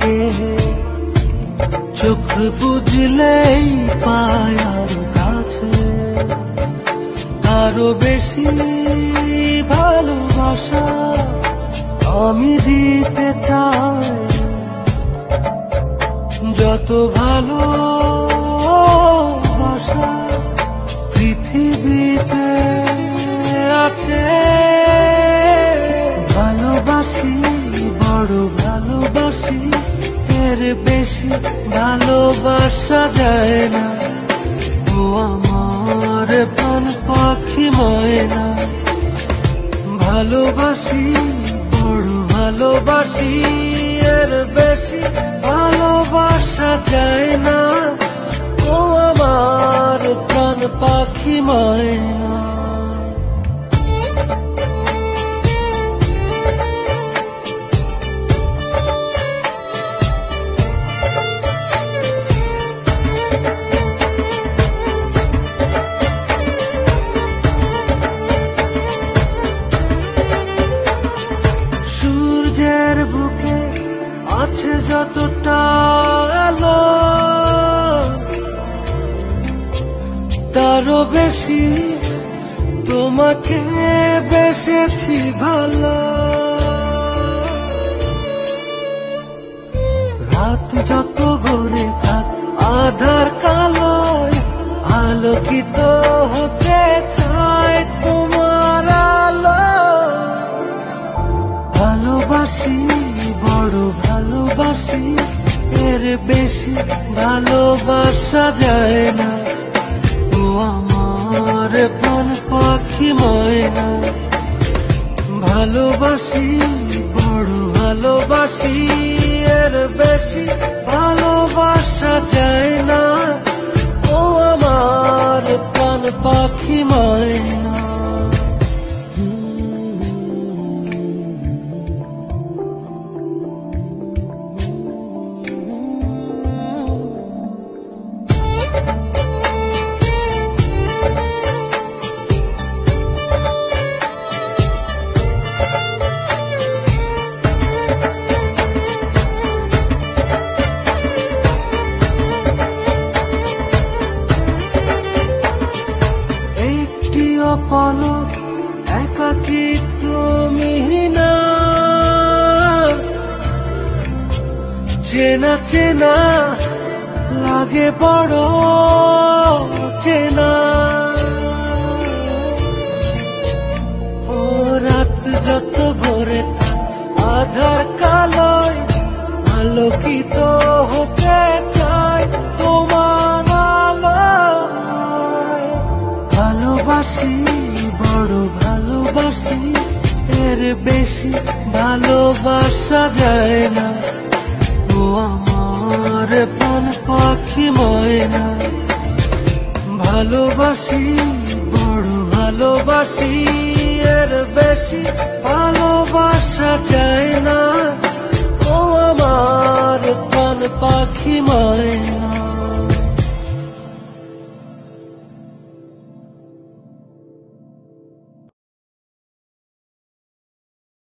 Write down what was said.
তোমাকে চোখ বুঝলেই পায় আরো কাছে, আরো বেশি ভালোবাসা আমি দিতে চাই। যত ভালোবাসা পৃথিবীতে আছে, ভালোবাসি বড় ভালোবাসি, এর বেশি ভালোবাসা যায় না। ও আমার প্রাণ পাখি ময়না, ভালোবাসি বড় ভালোবাসি, এর বেশি ভালোবাসা যায় না। ও আমার প্রাণ পাখি ময়না। সূর্যের বুকে আছে যতটা আলো, তারও বেশি তোমাকে বেসেছি ভালো। রাত যত ভরে থাক আধার কালোয়, আলোকিত হতে চায় তোমার আলো। ভালোবাসি বড় ভালোবাসি, এর বেশি ভালোবাসা যায় না। ও আমার প্রাণ পাখি ময়না, ভালোবাসি বড় ভালোবাসি, এর বেশি ভালোবাসা যায় না। ও আমার প্রাণ পাখি ময়না। পলক একাকী তুমি না, চেনা চেনা লাগে বড় চেনা। ও রাত যত ভরে আধার কালোয়, আলোকিত হতে চায় তোমার আলোয়। ভালোবাসি বড় ভালোবাসি, এর বেশি ভালোবাসা যায় না। ও আমার প্রাণ পাখি ময়না, ভালোবাসি বড় ভালোবাসি, এর বেশি ভালোবাসা যায় না।